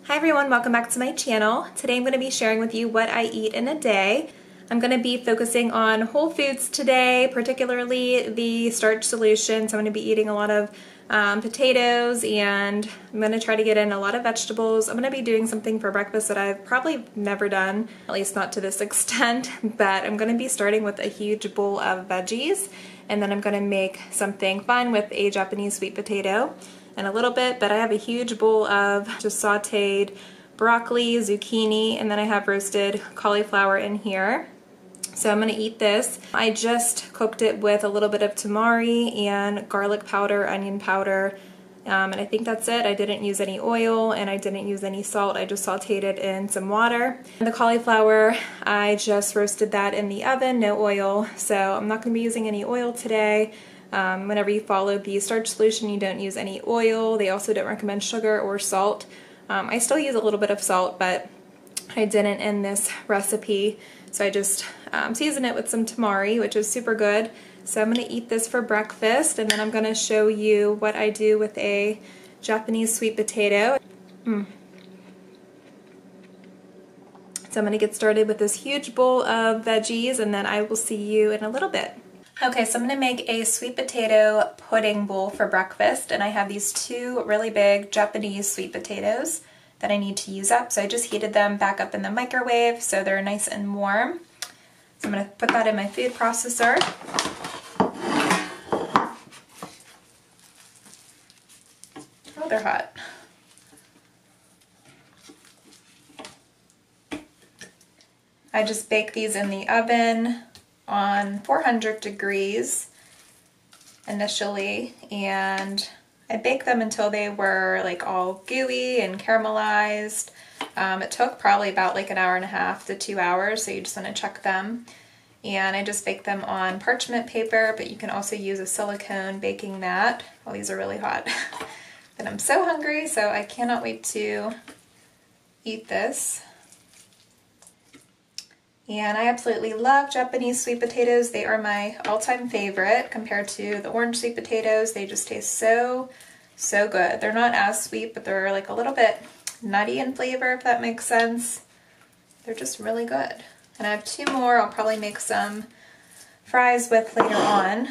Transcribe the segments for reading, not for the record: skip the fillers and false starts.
Hi everyone, welcome back to my channel. Today I'm going to be sharing with you what I eat in a day. I'm going to be focusing on whole foods today, particularly the starch solution. So I'm going to be eating a lot of potatoes, and I'm going to try to get in a lot of vegetables. I'm going to be doing something for breakfast that I've probably never done, at least not to this extent, but I'm going to be starting with a huge bowl of veggies, and then I'm going to make something fun with a Japanese sweet potato in a little bit, but I have a huge bowl of just sauteed broccoli, zucchini, and then I have roasted cauliflower in here. So I'm going to eat this. I just cooked it with a little bit of tamari and garlic powder, onion powder, and I think that's it. I didn't use any oil and I didn't use any salt. I just sauteed it in some water. And the cauliflower, I just roasted that in the oven, no oil, so I'm not going to be using any oil today. Whenever you follow the starch solution, you don't use any oil. They also don't recommend sugar or salt. I still use a little bit of salt, but I didn't in this recipe. So I just season it with some tamari, which is super good. So I'm going to eat this for breakfast, and then I'm going to show you what I do with a Japanese sweet potato. So I'm going to get started with this huge bowl of veggies, and then I will see you in a little bit. Okay, so I'm going to make a sweet potato pudding bowl for breakfast, and I have these two really big Japanese sweet potatoes that I need to use up. So I just heated them back up in the microwave so they're nice and warm. So I'm going to put that in my food processor. Oh, they're hot. I just bake these in the oven on 400 degrees initially, and I baked them until they were like all gooey and caramelized. It took probably about like an hour and a half to 2 hours, so you just want to check them. And I just baked them on parchment paper, but you can also use a silicone baking mat. Well, these are really hot. But I'm so hungry, so I cannot wait to eat this. And I absolutely love Japanese sweet potatoes. They are my all-time favorite compared to the orange sweet potatoes. They just taste so good. They're not as sweet, but they're like a little bit nutty in flavor, if that makes sense. They're just really good. And I have two more I'll probably make some fries with later on.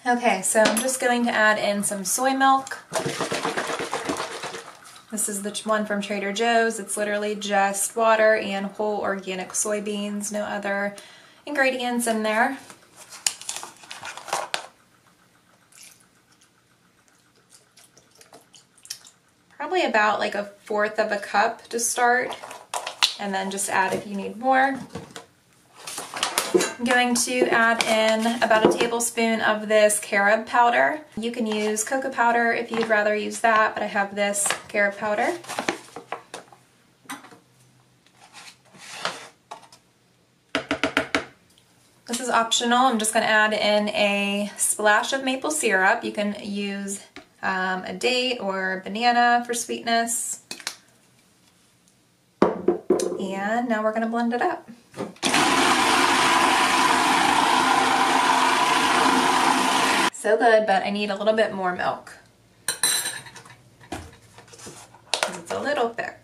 Okay, so I'm just going to add in some soy milk. This is the one from Trader Joe's. It's literally just water and whole organic soybeans, no other ingredients in there. Probably about like 1/4 of a cup to start, and then just add if you need more. I'm going to add in about a tablespoon of this carob powder. You can use cocoa powder if you'd rather use that, but I have this carob powder. This is optional. I'm just going to add in a splash of maple syrup. You can use a date or banana for sweetness. And now we're going to blend it up. So good, but I need a little bit more milk because it's a little thick.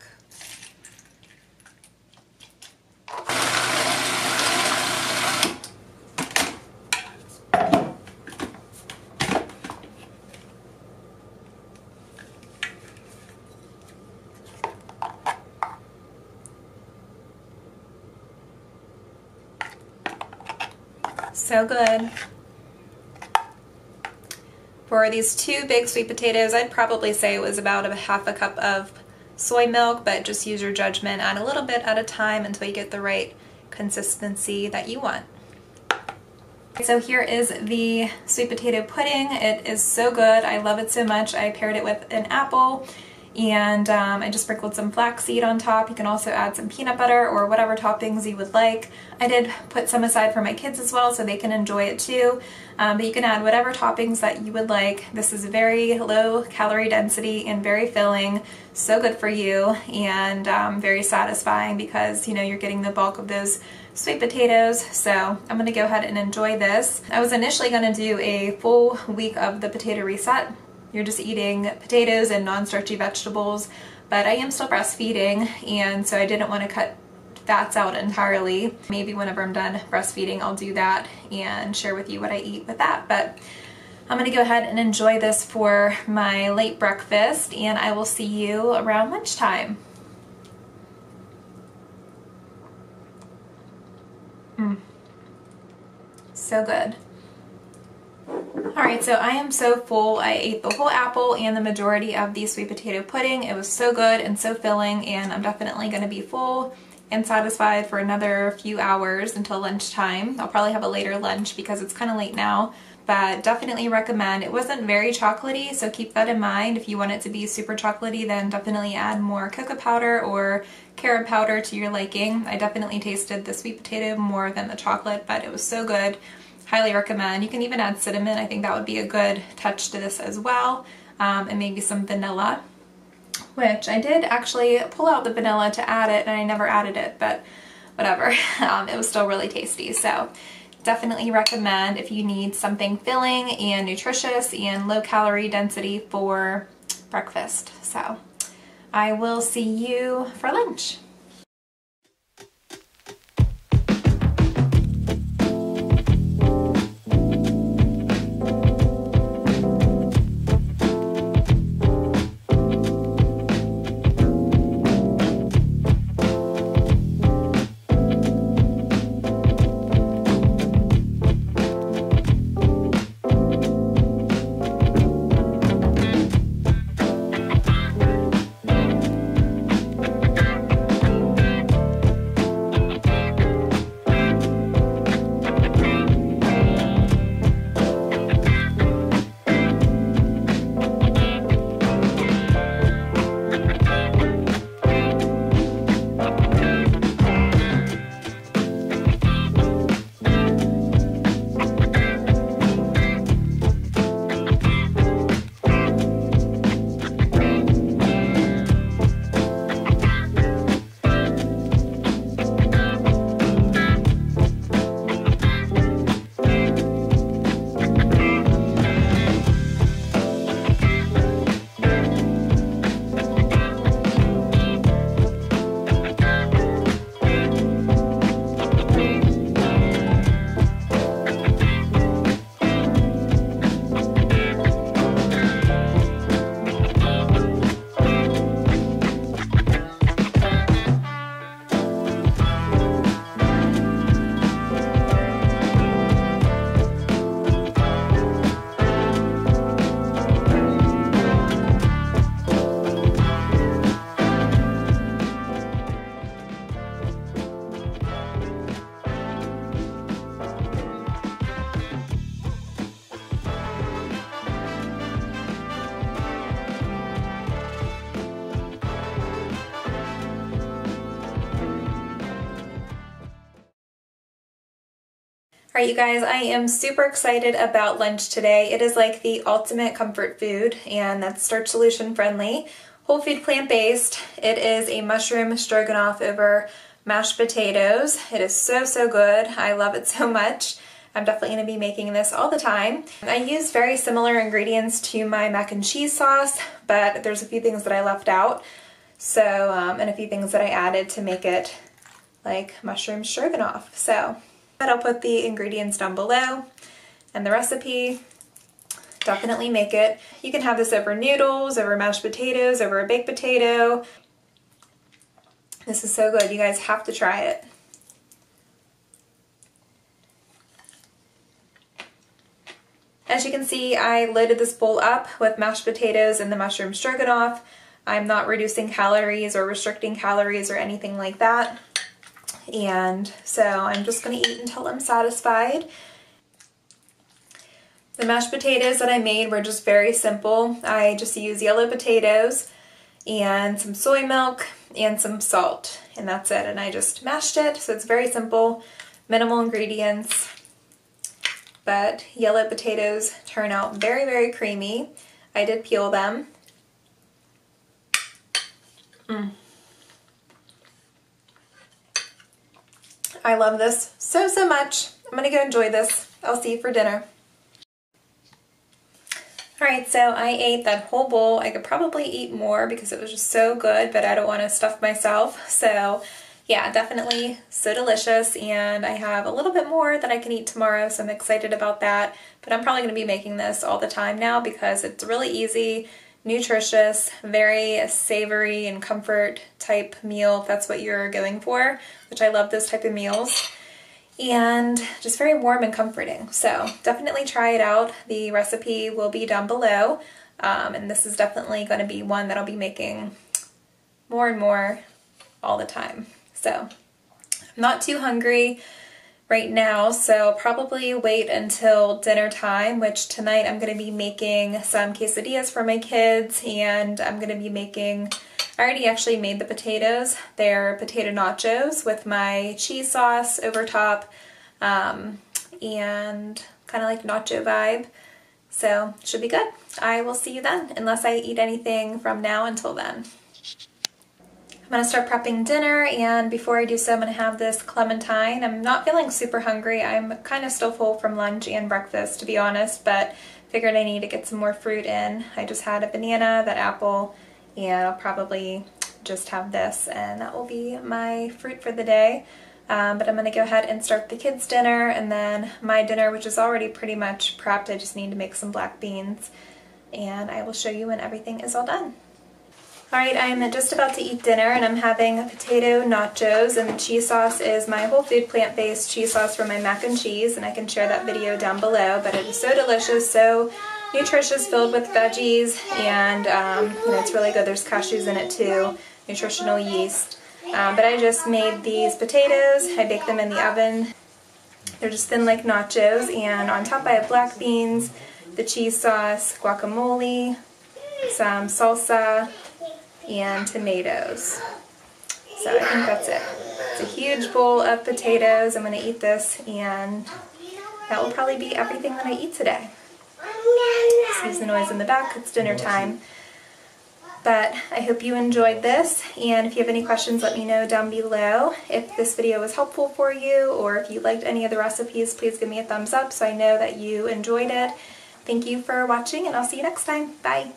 So good. For these two big sweet potatoes, I'd probably say it was about 1/2 cup of soy milk, but just use your judgment. Add a little bit at a time until you get the right consistency that you want. So here is the sweet potato pudding. It is so good. I love it so much. I paired it with an apple, and I just sprinkled some flaxseed on top. You can also add some peanut butter or whatever toppings you would like. I did put some aside for my kids as well so they can enjoy it too, but you can add whatever toppings that you would like. This is very low calorie density and very filling, so good for you, and very satisfying because, you know, you're getting the bulk of those sweet potatoes, so I'm gonna go ahead and enjoy this. I was initially gonna do a full week of the potato reset. You're just eating potatoes and non-starchy vegetables, but I am still breastfeeding, and so I didn't want to cut fats out entirely. Maybe whenever I'm done breastfeeding, I'll do that and share with you what I eat with that. But I'm gonna go ahead and enjoy this for my late breakfast, and I will see you around lunchtime. So good. Alright, so I am so full. I ate the whole apple and the majority of the sweet potato pudding. It was so good and so filling, and I'm definitely going to be full and satisfied for another few hours until lunchtime. I'll probably have a later lunch because it's kind of late now, but definitely recommend. It wasn't very chocolatey, so keep that in mind. If you want it to be super chocolatey, then definitely add more cocoa powder or carob powder to your liking. I definitely tasted the sweet potato more than the chocolate, but it was so good. Highly recommend. You can even add cinnamon. I think that would be a good touch to this as well, and maybe some vanilla, which I did actually pull out the vanilla to add it, and I never added it, but whatever. It was still really tasty. So definitely recommend if you need something filling and nutritious and low calorie density for breakfast. So I will see you for lunch. Alright, you guys, I am super excited about lunch today. It is like the ultimate comfort food, and that's starch solution friendly, whole food plant-based. It is a mushroom stroganoff over mashed potatoes. It is so, so good. I love it so much. I'm definitely going to be making this all the time. I use very similar ingredients to my mac and cheese sauce, but there's a few things that I left out. So, and a few things that I added to make it like mushroom stroganoff. So, I'll put the ingredients down below and the recipe. Definitely make it. You can have this over noodles, over mashed potatoes, over a baked potato. This is so good. You guys have to try it. As you can see, I loaded this bowl up with mashed potatoes and the mushroom stroganoff. I'm not reducing calories or restricting calories or anything like that. And so I'm just going to eat until I'm satisfied. The mashed potatoes that I made were just very simple. I just used yellow potatoes and some soy milk and some salt, and that's it. And I just mashed it, so it's very simple, minimal ingredients. But yellow potatoes turn out very, very creamy. I did peel them. I love this so, so much. I'm gonna go enjoy this. I'll see you for dinner. Alright, so I ate that whole bowl. I could probably eat more because it was just so good, but I don't want to stuff myself. So yeah, definitely so delicious, and I have a little bit more that I can eat tomorrow, so I'm excited about that. But I'm probably going to be making this all the time now because it's really easy, nutritious, very savory and comfort type meal if that's what you're going for, which I love those type of meals. And just very warm and comforting. So definitely try it out. The recipe will be down below, and this is definitely going to be one that I'll be making more and more all the time. So I'm not too hungry right now, so probably wait until dinner time, which tonight I'm going to be making some quesadillas for my kids, and I'm going to be making, I already actually made the potatoes. They're potato nachos with my cheese sauce over top, and kind of like nacho vibe. So should be good. I will see you then, unless I eat anything from now until then. I'm going to start prepping dinner, and before I do so I'm going to have this clementine. I'm not feeling super hungry. I'm kind of still full from lunch and breakfast, to be honest, but figured I need to get some more fruit in. I just had a banana, that apple, and I'll probably just have this, and that will be my fruit for the day. But I'm going to go ahead and start the kids' dinner, and then my dinner, which is already pretty much prepped. I just need to make some black beans, and I will show you when everything is all done. Alright, I'm just about to eat dinner, and I'm having potato nachos, and the cheese sauce is my whole food plant-based cheese sauce for my mac and cheese, and I can share that video down below. But it is so delicious, so nutritious, filled with veggies, and you know, it's really good. There's cashews in it too, nutritional yeast. But I just made these potatoes. I baked them in the oven. They're just thin like nachos, and on top I have black beans, the cheese sauce, guacamole, some salsa, and tomatoes. So I think that's it. It's a huge bowl of potatoes. I'm going to eat this, and that will probably be everything that I eat today. Excuse the noise in the back, it's dinner time. But I hope you enjoyed this, and if you have any questions, let me know down below. If this video was helpful for you, or if you liked any of the recipes, please give me a thumbs up so I know that you enjoyed it. Thank you for watching, and I'll see you next time. Bye!